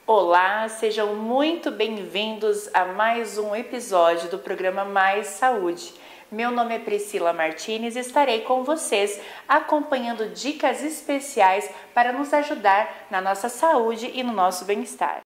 Olá, sejam muito bem-vindos a mais um episódio do programa Mais Saúde. Meu nome é Priscila Martins e estarei com vocês acompanhando dicas especiais para nos ajudar na nossa saúde e no nosso bem-estar.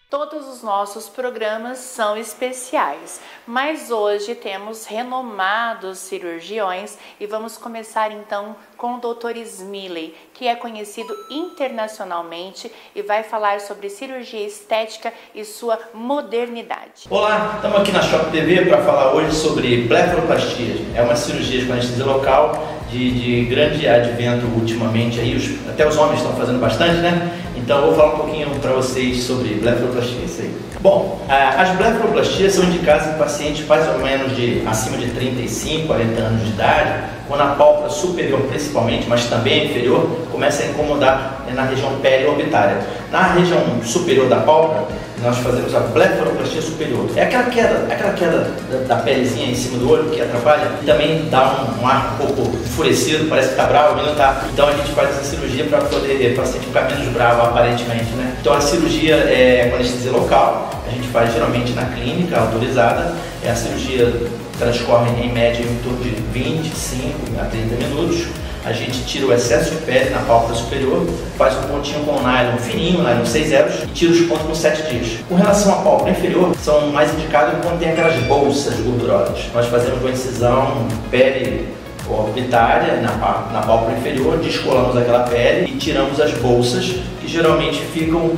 Todos os nossos programas são especiais, mas hoje temos renomados cirurgiões e vamos começar então com o Dr. Smiley, que é conhecido internacionalmente e vai falar sobre cirurgia estética e sua modernidade. Olá, estamos aqui na Shop TV para falar hoje sobre blefaroplastia. É uma cirurgia com anestesia local de grande advento ultimamente, aí até os homens estão fazendo bastante, né? Então eu vou falar um pouquinho para vocês sobre blefaroplastia, isso aí. Bom, as blefaroplastias são indicadas em pacientes mais ou menos acima de 35, 40 anos de idade, quando a pálpebra superior principalmente, mas também inferior, começa a incomodar na região periorbitária. Na região superior da pálpebra, nós fazemos a blefaroplastia superior. É aquela queda da pelezinha em cima do olho que atrapalha e também dá um ar um pouco enfurecido, parece que está bravo, mas não está. Então a gente faz essa cirurgia para poder o paciente ficar menos bravo aparentemente, né? Então a cirurgia é com anestesia local, a gente faz geralmente na clínica autorizada. A cirurgia transcorre em média em torno de 25 a 30 minutos. A gente tira o excesso de pele na pálpebra superior, faz um pontinho com nylon fininho, nylon 6 zeros, e tira os pontos com 7 dias. Com relação à pálpebra inferior, são mais indicados quando tem aquelas bolsas gordurosas. Nós fazemos uma incisão periorbitária na pálpebra inferior, descolamos aquela pele e tiramos as bolsas, que geralmente ficam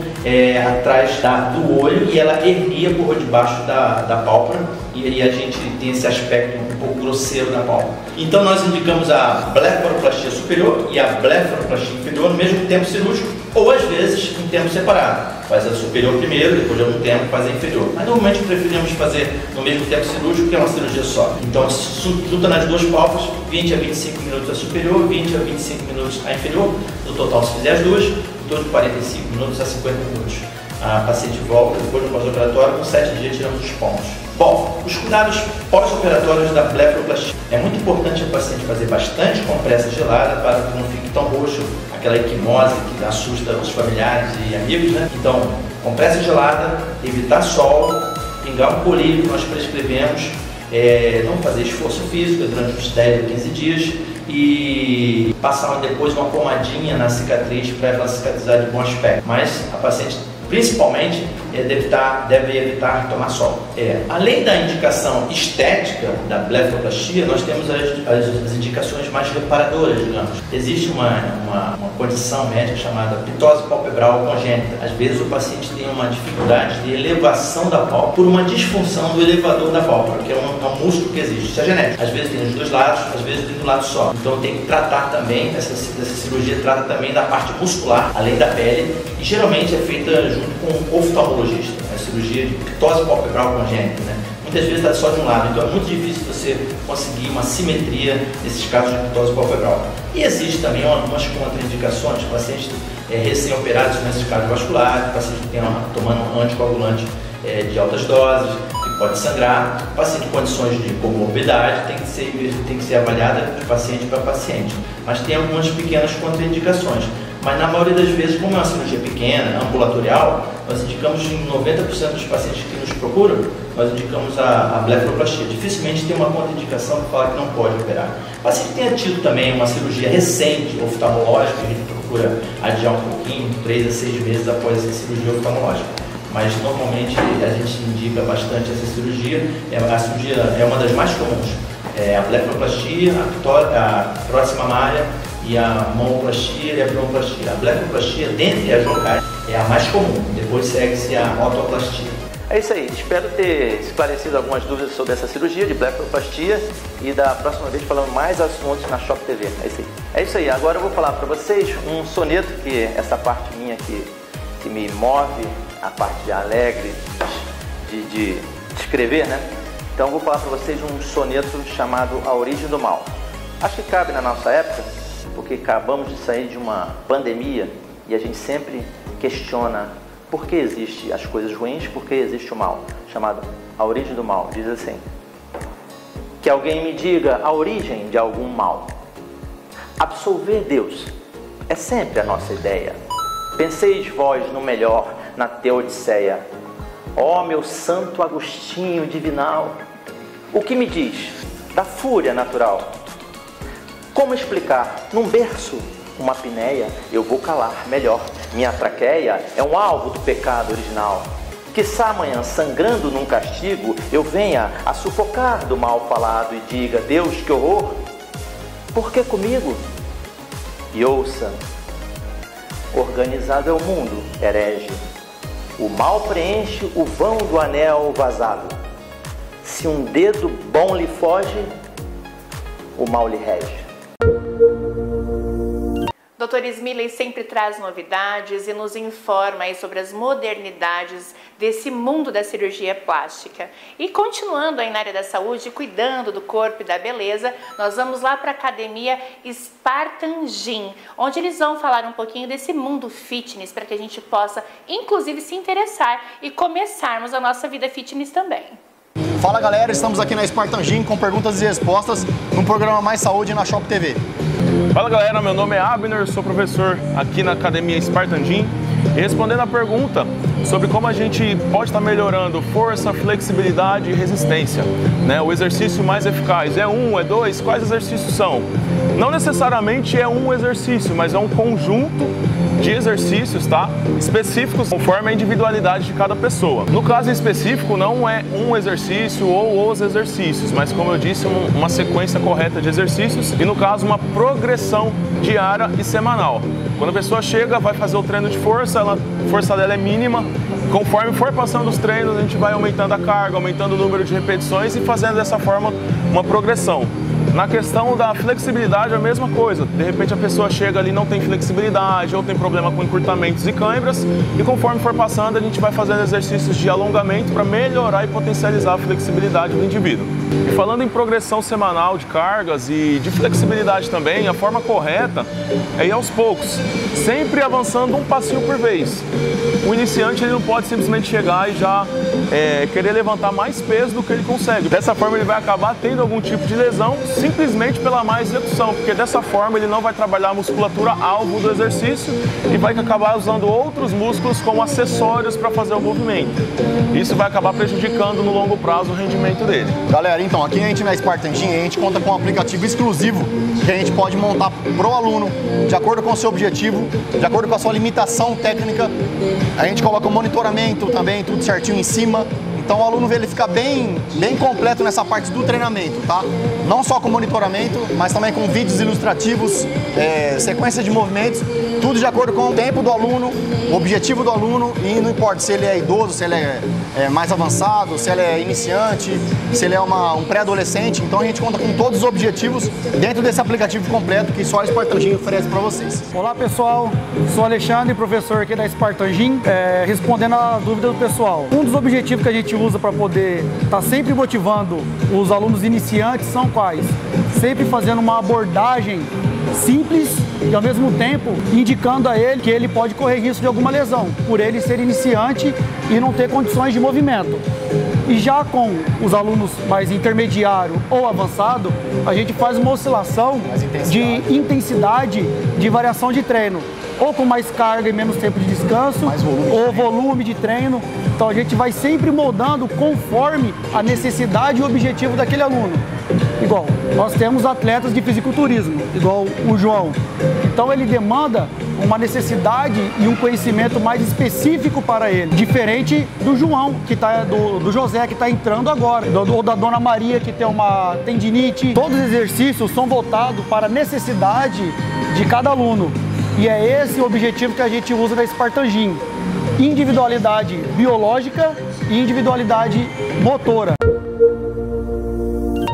atrás do olho, e ela hernia por debaixo da pálpebra, e aí a gente tem esse aspecto um pouco grosseiro da pálpebra. Então nós indicamos a blefaroplastia superior e a blefaroplastia inferior no mesmo tempo cirúrgico, ou às vezes em tempo separado. Faz a superior primeiro, depois de algum tempo faz a inferior. Mas normalmente preferimos fazer no mesmo tempo cirúrgico, que é uma cirurgia só. Então junta nas duas pálpebras, 20 a 25 minutos a superior, 20 a 25 minutos a inferior. No total, se fizer as duas, em torno de 45 minutos a 50 minutos. A paciente volta depois do pós-operatório, com 7 dias tiramos os pontos. Bom, os cuidados pós-operatórios da blefaroplastia. É muito importante a paciente fazer bastante compressa gelada para que não fique tão roxo, aquela equimose que assusta os familiares e amigos, né? Então, compressa gelada, evitar sol, pingar um colírio que nós prescrevemos, não fazer esforço físico durante uns 10 ou 15 dias e passar depois uma pomadinha na cicatriz para ela cicatrizar de bom aspecto. Mas a paciente principalmente deve evitar tomar sol. Além da indicação estética da blefaroplastia, nós temos as indicações mais reparadoras, digamos. Existe uma condição médica chamada pitose palpebral congênita. Às vezes o paciente tem uma dificuldade de elevação da pálpebra por uma disfunção do elevador da pálpebra, que é um músculo que existe. Isso é genético. Às vezes tem nos dois lados, às vezes tem do lado só. Então tem que tratar também, essa cirurgia trata também da parte muscular, além da pele, e geralmente é feita junto com o oftalmologista, a cirurgia de pitose palpebral congênita, né? Muitas vezes está só de um lado, então é muito difícil você conseguir uma simetria nesses casos de pitose palpebral. E existe também algumas contraindicações, pacientes recém-operados com esses cardiovasculares, pacientes que estão tomando um anticoagulante de altas doses, que pode sangrar, paciente com condições de comorbidade, tem que ser avaliada de paciente para paciente. Mas tem algumas pequenas contraindicações. Mas na maioria das vezes, como é uma cirurgia pequena, ambulatorial, nós indicamos em 90% dos pacientes que nos procuram, nós indicamos a blefaroplastia. Dificilmente tem uma contraindicação que fala que não pode operar. O paciente tenha tido também uma cirurgia recente, oftalmológica, a gente procura adiar um pouquinho, 3 a 6 meses após essa cirurgia oftalmológica. Mas normalmente a gente indica bastante essa cirurgia. A cirurgia é uma das mais comuns. A blefaroplastia, a próxima mamária, e a mamoplastia e a abdominoplastia. A blefaroplastia, dentre as locais, é a mais comum. Depois segue-se a otoplastia. É isso aí. Espero ter esclarecido algumas dúvidas sobre essa cirurgia de blefaroplastia e da próxima vez falando mais assuntos na Shop TV. É isso aí. É isso aí. Agora eu vou falar para vocês um soneto, que é essa parte minha que me move, a parte alegre de escrever, né? Então eu vou falar para vocês um soneto chamado A Origem do Mal. Acho que cabe na nossa época, porque acabamos de sair de uma pandemia e a gente sempre questiona por que existem as coisas ruins, por que existe o mal, chamado a origem do mal, diz assim: que alguém me diga a origem de algum mal. Absolver Deus é sempre a nossa ideia. Penseis vós no melhor, na Teodiceia. Ó meu santo Agostinho divinal, o que me diz da fúria natural? Como explicar num berço uma apneia? Eu vou calar melhor. Minha traqueia é um alvo do pecado original. Quiçá amanhã, sangrando num castigo, eu venha a sufocar do mal falado e diga: Deus, que horror! Por que comigo? E ouça: organizado é o mundo, herege. O mal preenche o vão do anel vazado. Se um dedo bom lhe foge, o mal lhe rege. Dr. Smiley sempre traz novidades e nos informa aí sobre as modernidades desse mundo da cirurgia plástica. E continuando aí na área da saúde, cuidando do corpo e da beleza, nós vamos lá para a academia Spartan Gym, onde eles vão falar um pouquinho desse mundo fitness para que a gente possa, inclusive, se interessar e começarmos a nossa vida fitness também. Fala galera, estamos aqui na Spartan Gym com perguntas e respostas no programa Mais Saúde na Shop TV. Fala galera, meu nome é Abner, sou professor aqui na Academia Spartan Gym. E respondendo a pergunta sobre como a gente pode estar melhorando força, flexibilidade e resistência, né? O exercício mais eficaz é um, é dois? Quais exercícios são? Não necessariamente é um exercício, mas é um conjunto de exercícios, tá? Específicos conforme a individualidade de cada pessoa. No caso específico, não é um exercício ou os exercícios, mas como eu disse, uma sequência correta de exercícios e no caso uma progressão diária e semanal. Quando a pessoa chega, vai fazer o treino de força, a força dela é mínima. Conforme for passando os treinos, a gente vai aumentando a carga, aumentando o número de repetições e fazendo dessa forma uma progressão. Na questão da flexibilidade é a mesma coisa. De repente a pessoa chega ali e não tem flexibilidade ou tem problema com encurtamentos e câimbras e conforme for passando a gente vai fazendo exercícios de alongamento para melhorar e potencializar a flexibilidade do indivíduo. E falando em progressão semanal de cargas e de flexibilidade também, a forma correta é ir aos poucos, sempre avançando um passinho por vez. O iniciante ele não pode simplesmente chegar e já querer levantar mais peso do que ele consegue. Dessa forma ele vai acabar tendo algum tipo de lesão simplesmente pela má execução, porque dessa forma ele não vai trabalhar a musculatura alvo do exercício e vai acabar usando outros músculos como acessórios para fazer o movimento. Isso vai acabar prejudicando no longo prazo o rendimento dele. Galera, então aqui a gente na Spartan Gym, a gente conta com um aplicativo exclusivo que a gente pode montar pro aluno, de acordo com o seu objetivo, de acordo com a sua limitação técnica. A gente coloca o monitoramento também, tudo certinho em cima. Então o aluno ele fica bem completo nessa parte do treinamento, tá? Não só com monitoramento, mas também com vídeos ilustrativos, sequência de movimentos, tudo de acordo com o tempo do aluno, o objetivo do aluno e não importa se ele é idoso, se ele é mais avançado, se ele é iniciante, se ele é um pré-adolescente. Então a gente conta com todos os objetivos dentro desse aplicativo completo que só a Spartan Gym oferece para vocês. Olá pessoal, sou Alexandre, professor aqui da Spartan Gym, respondendo a dúvida do pessoal. Um dos objetivos que a gente usa para poder estar sempre motivando os alunos iniciantes são quais? Sempre fazendo uma abordagem simples e ao mesmo tempo indicando a ele que ele pode correr risco de alguma lesão, por ele ser iniciante e não ter condições de movimento. E já com os alunos mais intermediário ou avançado, a gente faz uma oscilação de intensidade de variação de treino, ou com mais carga e menos tempo de descanso, ou volume de treino. Então a gente vai sempre moldando conforme a necessidade e o objetivo daquele aluno. Igual, nós temos atletas de fisiculturismo, igual o João. Então ele demanda uma necessidade e um conhecimento mais específico para ele. Diferente do João, do José, que está entrando agora, ou da Dona Maria, que tem uma tendinite. Todos os exercícios são voltados para a necessidade de cada aluno. E é esse o objetivo que a gente usa na Spartan Gym. Individualidade biológica e individualidade motora.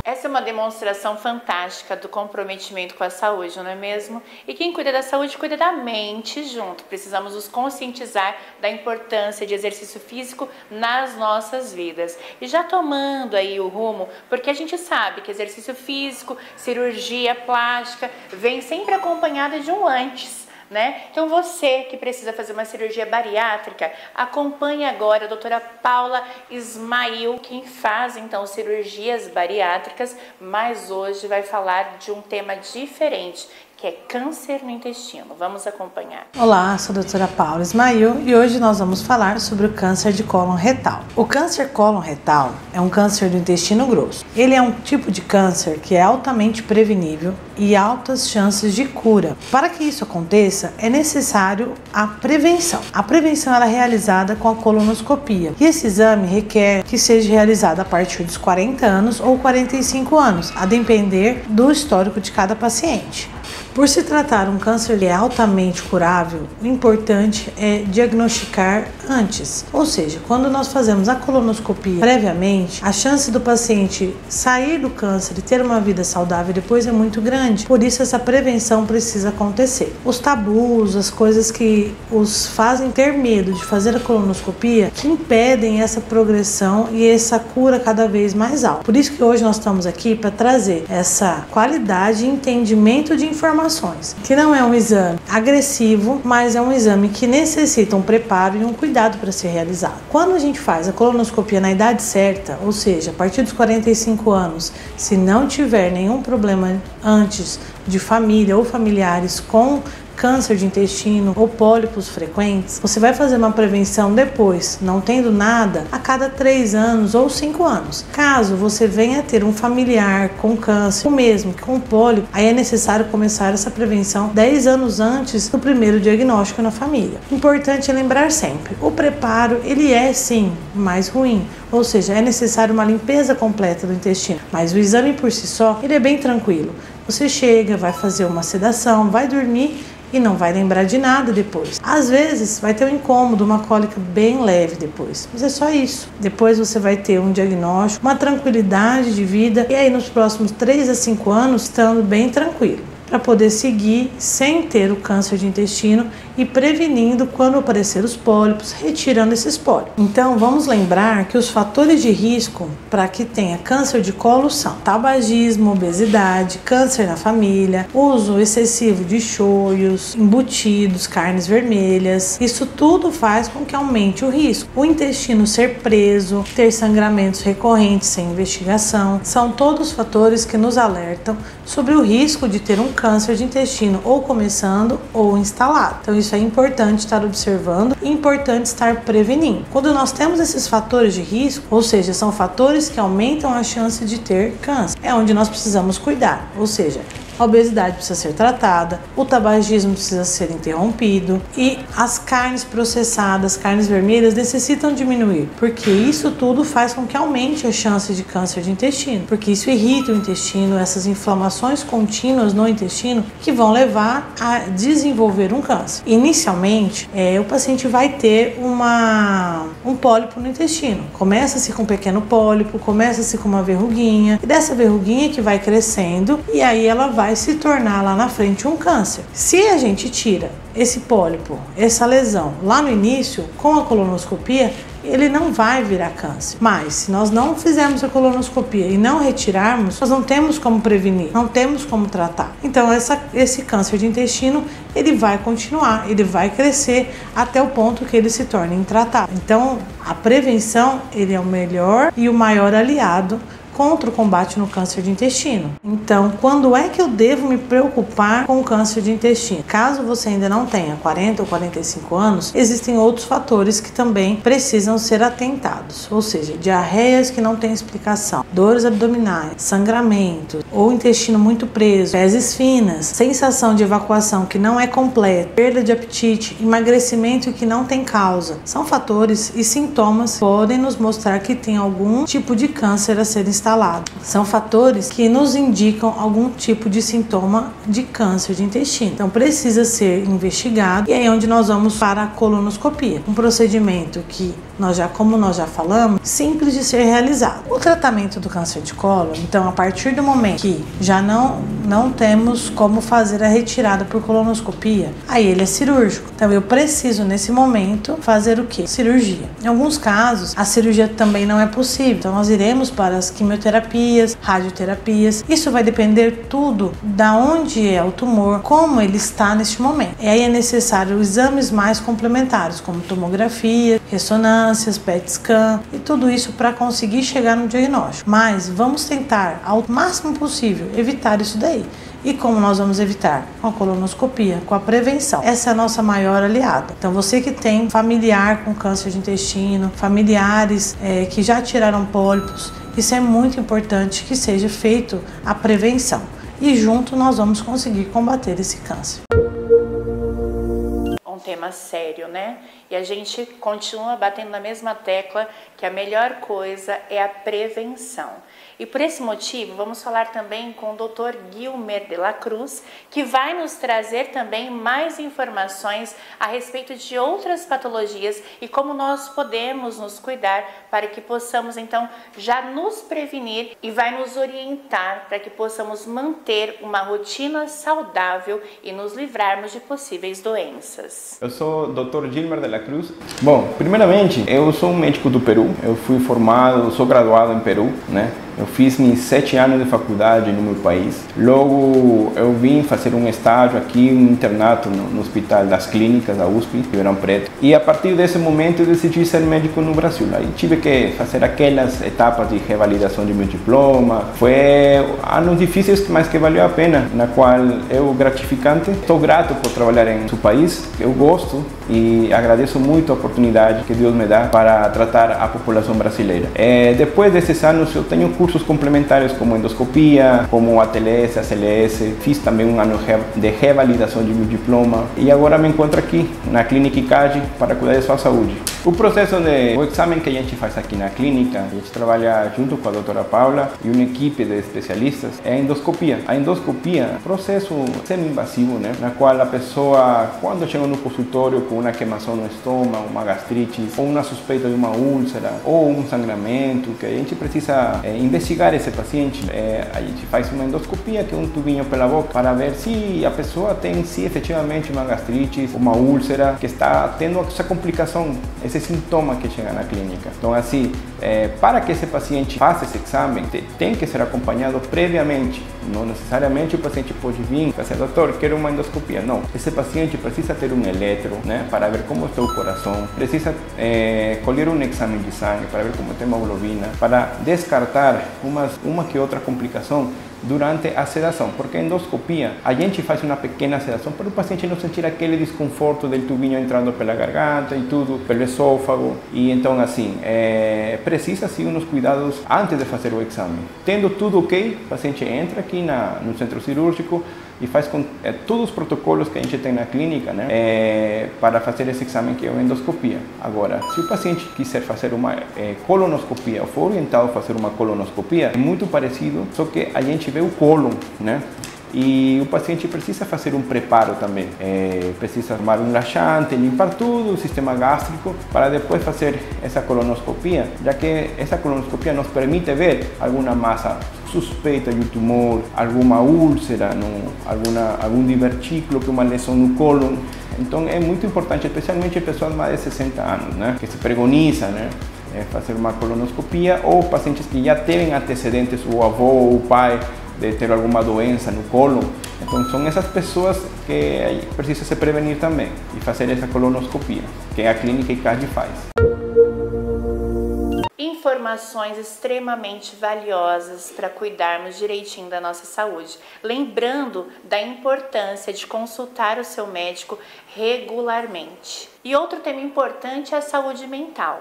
Essa é uma demonstração fantástica do comprometimento com a saúde, não é mesmo? E quem cuida da saúde, cuida da mente junto. Precisamos nos conscientizar da importância de exercício físico nas nossas vidas. E já tomando aí o rumo, porque a gente sabe que exercício físico, cirurgia plástica, vem sempre acompanhada de um antes. né? Então você que precisa fazer uma cirurgia bariátrica, acompanhe agora a doutora Paula Ismail, quem faz então cirurgias bariátricas, mas hoje vai falar de um tema diferente, que é câncer no intestino. Vamos acompanhar. Olá, sou a doutora Paula Ismail e hoje nós vamos falar sobre o câncer de cólon retal. O câncer cólon retal é um câncer do intestino grosso. Ele é um tipo de câncer que é altamente prevenível e altas chances de cura. Para que isso aconteça, é necessário a prevenção. A prevenção ela é realizada com a colonoscopia e esse exame requer que seja realizado a partir dos 40 anos ou 45 anos, a depender do histórico de cada paciente. Por se tratar um câncer que é altamente curável, o importante é diagnosticar antes. Ou seja, quando nós fazemos a colonoscopia previamente, a chance do paciente sair do câncer e ter uma vida saudável depois é muito grande. Por isso essa prevenção precisa acontecer. Os tabus, as coisas que os fazem ter medo de fazer a colonoscopia, que impedem essa progressão e essa cura cada vez mais alta. Por isso que hoje nós estamos aqui para trazer essa qualidade e entendimento de informações, que não é um exame agressivo, mas é um exame que necessita um preparo e um cuidado para ser realizado. Quando a gente faz a colonoscopia na idade certa, ou seja, a partir dos 45 anos, se não tiver nenhum problema antes de família ou familiares com câncer de intestino ou pólipos frequentes, você vai fazer uma prevenção depois, não tendo nada, a cada 3 anos ou 5 anos. Caso você venha a ter um familiar com câncer, ou mesmo com pólipo, aí é necessário começar essa prevenção 10 anos antes do primeiro diagnóstico na família. Importante é lembrar sempre, o preparo ele é sim mais ruim, ou seja, é necessário uma limpeza completa do intestino, mas o exame por si só, ele é bem tranquilo. Você chega, vai fazer uma sedação, vai dormir e não vai lembrar de nada depois. Às vezes vai ter um incômodo, uma cólica bem leve depois, mas é só isso. Depois você vai ter um diagnóstico, uma tranquilidade de vida e aí nos próximos 3 a 5 anos estando bem tranquilo, para poder seguir sem ter o câncer de intestino e prevenindo quando aparecer os pólipos, retirando esses pólipos. Então vamos lembrar que os fatores de risco para que tenha câncer de colo são tabagismo, obesidade, câncer na família, uso excessivo de shoyos, embutidos, carnes vermelhas. Isso tudo faz com que aumente o risco. O intestino ser preso, ter sangramentos recorrentes sem investigação, são todos fatores que nos alertam sobre o risco de ter um câncer de intestino ou começando ou instalado. Então isso é importante estar observando e importante estar prevenindo. Quando nós temos esses fatores de risco, ou seja, são fatores que aumentam a chance de ter câncer, é onde nós precisamos cuidar, ou seja, a obesidade precisa ser tratada, o tabagismo precisa ser interrompido e as carnes processadas, carnes vermelhas necessitam diminuir, porque isso tudo faz com que aumente a chance de câncer de intestino, porque isso irrita o intestino, essas inflamações contínuas no intestino que vão levar a desenvolver um câncer. Inicialmente, o paciente vai ter um pólipo no intestino. Começa-se com um pequeno pólipo, começa-se com uma verruguinha, e dessa verruguinha que vai crescendo, e aí ela vai se tornar lá na frente um câncer. Se a gente tira esse pólipo, essa lesão lá no início, com a colonoscopia, ele não vai virar câncer. Mas se nós não fizermos a colonoscopia e não retirarmos, nós não temos como prevenir, não temos como tratar. Então esse câncer de intestino, ele vai continuar, ele vai crescer até o ponto que ele se torne intratável. Então a prevenção, ele é o melhor e o maior aliado contra o combate no câncer de intestino. Então, quando é que eu devo me preocupar com o câncer de intestino? Caso você ainda não tenha 40 ou 45 anos, existem outros fatores que também precisam ser atentados, ou seja, diarreias que não têm explicação, dores abdominais, sangramento, ou intestino muito preso, fezes finas, sensação de evacuação que não é completa, perda de apetite, emagrecimento que não tem causa. São fatores e sintomas que podem nos mostrar que tem algum tipo de câncer a ser instalado. São fatores que nos indicam algum tipo de sintoma de câncer de intestino. Então precisa ser investigado e aí é onde nós vamos para a colonoscopia. Um procedimento que como nós já falamos, simples de ser realizado. O tratamento do câncer de cólon, então, a partir do momento que já não temos como fazer a retirada por colonoscopia, aí ele é cirúrgico. Então, eu preciso, nesse momento, fazer o quê? Cirurgia. Em alguns casos, a cirurgia também não é possível. Então, nós iremos para as quimioterapias, radioterapias. Isso vai depender tudo da onde é o tumor, como ele está neste momento. E aí é necessário exames mais complementares, como tomografia, ressonâncias, PET scan e tudo isso para conseguir chegar no diagnóstico. Mas vamos tentar, ao máximo possível, evitar isso daí. E como nós vamos evitar? Com a colonoscopia, com a prevenção. Essa é a nossa maior aliada. Então, você que tem familiar com câncer de intestino, familiares que já tiraram pólipos, isso é muito importante que seja feito a prevenção. E junto nós vamos conseguir combater esse câncer. Um tema sério, né? E a gente continua batendo na mesma tecla que a melhor coisa é a prevenção. E por esse motivo, vamos falar também com o Dr. Guilmer de la Cruz, que vai nos trazer também mais informações a respeito de outras patologias e como nós podemos nos cuidar para que possamos, então, já nos prevenir e vai nos orientar para que possamos manter uma rotina saudável e nos livrarmos de possíveis doenças. Eu sou o Dr. Guilmer de la Cruz. Bom, primeiramente, eu sou um médico do Peru. Eu fui formado, sou graduado em Peru, né? Eu fiz meus 7 anos de faculdade no meu país. Logo, eu vim fazer um estágio aqui, um internato no Hospital das Clínicas, da USP, em Ribeirão Preto. E a partir desse momento eu decidi ser médico no Brasil. Aí tive que fazer aquelas etapas de revalidação de meu diploma. Foi anos difíceis, mas que valeu a pena, na qual eu gratificante. Estou grato por trabalhar em seu país. Eu gosto e agradeço muito a oportunidade que Deus me dá para tratar a população brasileira. Depois desses anos eu tenho cursos complementares como endoscopia, como ATLS, ACLS, fiz também um ano de revalidação de meu diploma e agora me encontro aqui na Clínica ICAGE para cuidar de sua saúde. O processo o exame que a gente faz aqui na clínica, a gente trabalha junto com a doutora Paula e uma equipe de especialistas, é a endoscopia. A endoscopia é um processo semi-invasivo, né, na qual a pessoa, quando chega no consultório com uma queimação no estômago, uma gastrite, ou uma suspeita de uma úlcera, ou um sangramento, que a gente precisa investigar esse paciente, a gente faz uma endoscopia, que é um tubinho pela boca, para ver se a pessoa tem, se efetivamente uma gastrite, uma úlcera, que está tendo essa complicação, esse sintoma que chega na clínica. Então, assim, para que esse paciente faça esse exame, tem que ser acompanhado previamente. Não necessariamente o paciente pode vir e dizer, doutor, quero uma endoscopia. Não, esse paciente precisa ter um eletro, né, para ver como está o coração, precisa colher um exame de sangue para ver como tem a hemoglobina, para descartar uma que outra complicação durante a sedação, porque a endoscopia, a gente faz uma pequena sedação para o paciente não sentir aquele desconforto do tubinho entrando pela garganta e tudo, pelo esôfago, e então assim, precisa sim uns cuidados antes de fazer o exame. Tendo tudo ok, o paciente entra aqui no centro cirúrgico e faz com todos os protocolos que a gente tem na clínica, né, para fazer esse exame que é a endoscopia. Agora, se o paciente quiser fazer uma colonoscopia ou for orientado a fazer uma colonoscopia, é muito parecido, só que a gente vê o cólon, né? E o paciente precisa fazer um preparo também, precisa tomar um laxante, limpar tudo o sistema gástrico para depois fazer essa colonoscopia, já que essa colonoscopia nos permite ver alguma massa suspeita de um tumor, alguma úlcera, algum divertículo, que é uma lesão no cólon. Então é muito importante, especialmente em pessoas mais de 60 anos, né, que se preconiza, né, fazer uma colonoscopia, ou pacientes que já têm antecedentes, o avô ou o pai, de ter alguma doença no cólon. Então são essas pessoas que precisam se prevenir também e fazer essa colonoscopia, que a Clínica ICAGE faz. Informações extremamente valiosas para cuidarmos direitinho da nossa saúde. Lembrando da importância de consultar o seu médico regularmente. E outro tema importante é a saúde mental.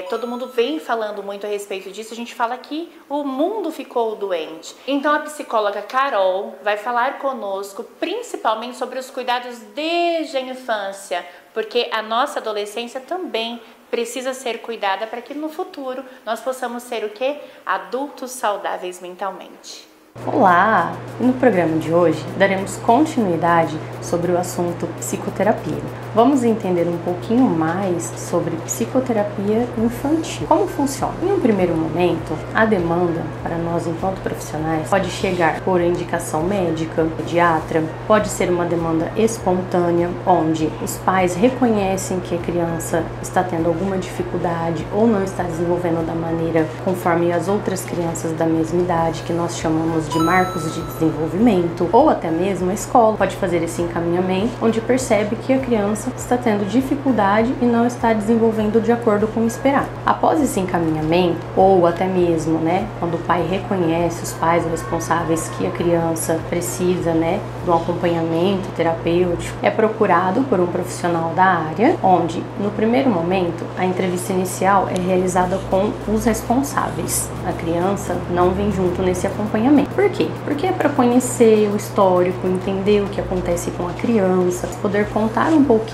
Todo mundo vem falando muito a respeito disso, a gente fala que o mundo ficou doente. Então a psicóloga Carol vai falar conosco principalmente sobre os cuidados desde a infância, porque a nossa adolescência também precisa ser cuidada para que no futuro nós possamos ser o quê? Adultos saudáveis mentalmente. Olá! No programa de hoje daremos continuidade sobre o assunto psicoterapia. Vamos entender um pouquinho mais sobre psicoterapia infantil. Como funciona? Em um primeiro momento, a demanda para nós enquanto profissionais pode chegar por indicação médica, pediatra, pode ser uma demanda espontânea, onde os pais reconhecem que a criança está tendo alguma dificuldade ou não está desenvolvendo da maneira conforme as outras crianças da mesma idade, que nós chamamos de marcos de desenvolvimento, ou até mesmo a escola pode fazer esse encaminhamento, onde percebe que a criança está tendo dificuldade e não está desenvolvendo de acordo com o esperado. Após esse encaminhamento, ou até mesmo, quando o pai reconhece, os pais responsáveis, que a criança precisa, de um acompanhamento terapêutico, é procurado por um profissional da área, onde, no primeiro momento, a entrevista inicial é realizada com os responsáveis. A criança não vem junto nesse acompanhamento. Por quê? Porque é para conhecer o histórico, entender o que acontece com a criança, poder contar um pouquinho,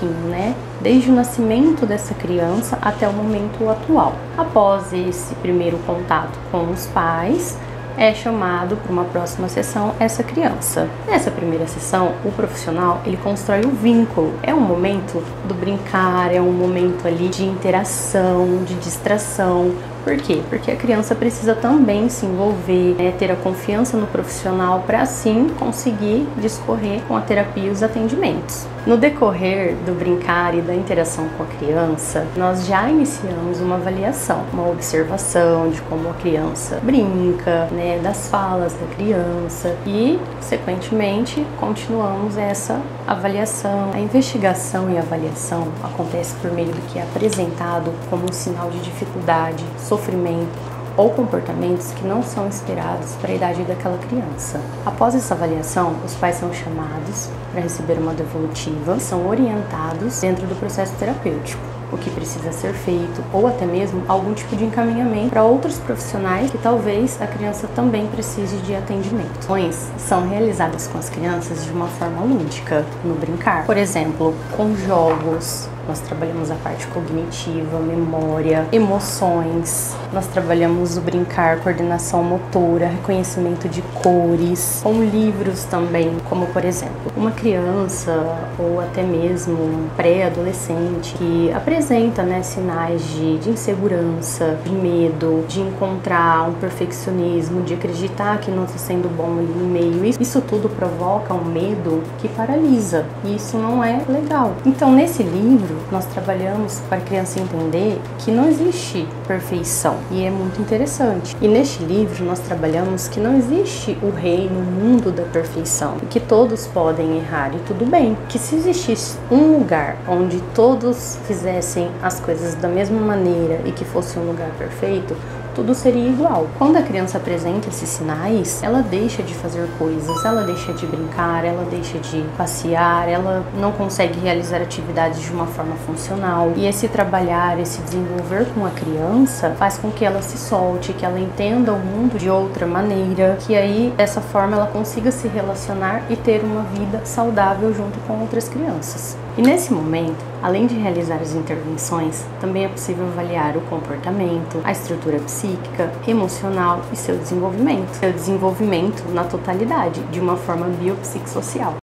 desde o nascimento dessa criança até o momento atual. Após esse primeiro contato com os pais, é chamado para uma próxima sessão essa criança. Nessa primeira sessão, o profissional, ele constrói o vínculo. É um momento do brincar, é um momento ali de interação, de distração. Por quê? Porque a criança precisa também se envolver, ter a confiança no profissional para assim conseguir discorrer com a terapia e os atendimentos. No decorrer do brincar e da interação com a criança, nós já iniciamos uma avaliação, uma observação de como a criança brinca, das falas da criança e, consequentemente, continuamos essa avaliação. A investigação e avaliação acontece por meio do que é apresentado como um sinal de dificuldade, sofrimento ou comportamentos que não são esperados para a idade daquela criança. Após essa avaliação, os pais são chamados para receber uma devolutiva, são orientados dentro do processo terapêutico, o que precisa ser feito, ou até mesmo algum tipo de encaminhamento para outros profissionais que talvez a criança também precise de atendimento. Ações são realizadas com as crianças de uma forma lúdica, no brincar. Por exemplo, com jogos. Nós trabalhamos a parte cognitiva, memória, emoções. Nós trabalhamos o brincar, coordenação motora, reconhecimento de cores. Com livros também, como por exemplo, uma criança ou até mesmo um pré-adolescente que apresenta sinais de insegurança, de medo, de encontrar um perfeccionismo, de acreditar que não está sendo bom ali no meio. Isso tudo provoca um medo que paralisa e isso não é legal. Então, nesse livro, nós trabalhamos para a criança entender que não existe perfeição e é muito interessante. E neste livro nós trabalhamos que não existe o reino, o mundo da perfeição e que todos podem errar e tudo bem. Que se existisse um lugar onde todos fizessem as coisas da mesma maneira e que fosse um lugar perfeito, tudo seria igual. Quando a criança apresenta esses sinais, ela deixa de fazer coisas, ela deixa de brincar, ela deixa de passear, ela não consegue realizar atividades de uma forma funcional. E esse trabalhar, esse desenvolver com a criança faz com que ela se solte, que ela entenda o mundo de outra maneira, que aí, dessa forma, ela consiga se relacionar e ter uma vida saudável junto com outras crianças. E nesse momento, além de realizar as intervenções, também é possível avaliar o comportamento, a estrutura psíquica, emocional e seu desenvolvimento na totalidade, de uma forma biopsicossocial.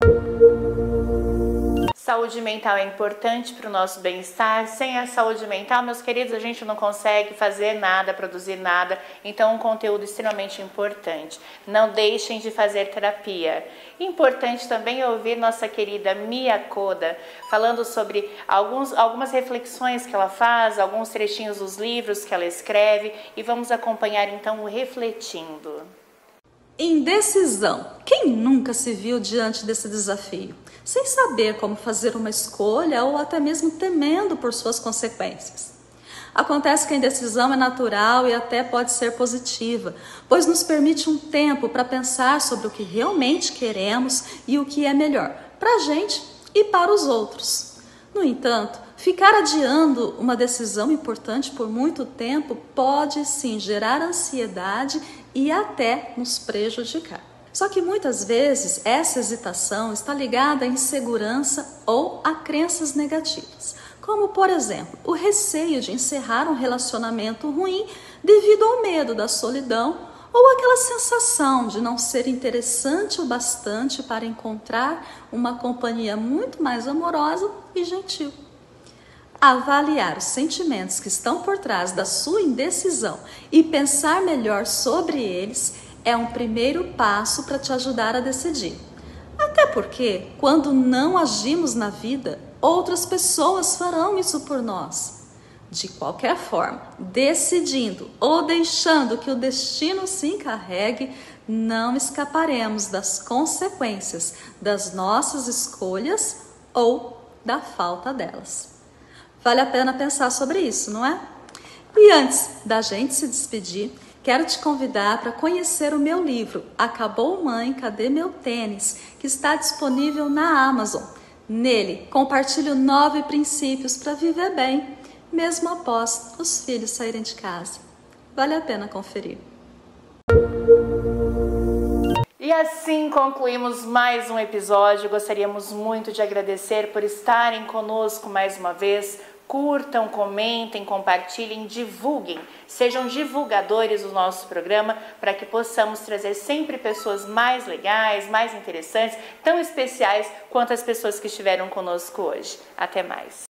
Saúde mental é importante para o nosso bem-estar. Sem a saúde mental, meus queridos, a gente não consegue fazer nada, produzir nada. Então, um conteúdo extremamente importante. Não deixem de fazer terapia. Importante também ouvir nossa querida Mia Koda falando sobre algumas reflexões que ela faz, alguns trechinhos dos livros que ela escreve e vamos acompanhar então o Refletindo. Indecisão. Quem nunca se viu diante desse desafio, sem saber como fazer uma escolha ou até mesmo temendo por suas consequências? Acontece que a indecisão é natural e até pode ser positiva, pois nos permite um tempo para pensar sobre o que realmente queremos e o que é melhor para a gente e para os outros. No entanto, ficar adiando uma decisão importante por muito tempo pode sim gerar ansiedade e até nos prejudicar. Só que muitas vezes essa hesitação está ligada à insegurança ou a crenças negativas, como por exemplo, o receio de encerrar um relacionamento ruim devido ao medo da solidão ou aquela sensação de não ser interessante o bastante para encontrar uma companhia muito mais amorosa e gentil. Avaliar os sentimentos que estão por trás da sua indecisão e pensar melhor sobre eles é um primeiro passo para te ajudar a decidir. Até porque, quando não agimos na vida, outras pessoas farão isso por nós. De qualquer forma, decidindo ou deixando que o destino se encarregue, não escaparemos das consequências das nossas escolhas ou da falta delas. Vale a pena pensar sobre isso, não é? E antes da gente se despedir, quero te convidar para conhecer o meu livro Acabou Mãe, Cadê Meu Tênis?, que está disponível na Amazon. Nele, compartilho 9 princípios para viver bem, mesmo após os filhos saírem de casa. Vale a pena conferir. E assim concluímos mais um episódio. Gostaríamos muito de agradecer por estarem conosco mais uma vez. Curtam, comentem, compartilhem, divulguem. Sejam divulgadores do nosso programa para que possamos trazer sempre pessoas mais legais, mais interessantes, tão especiais quanto as pessoas que estiveram conosco hoje. Até mais.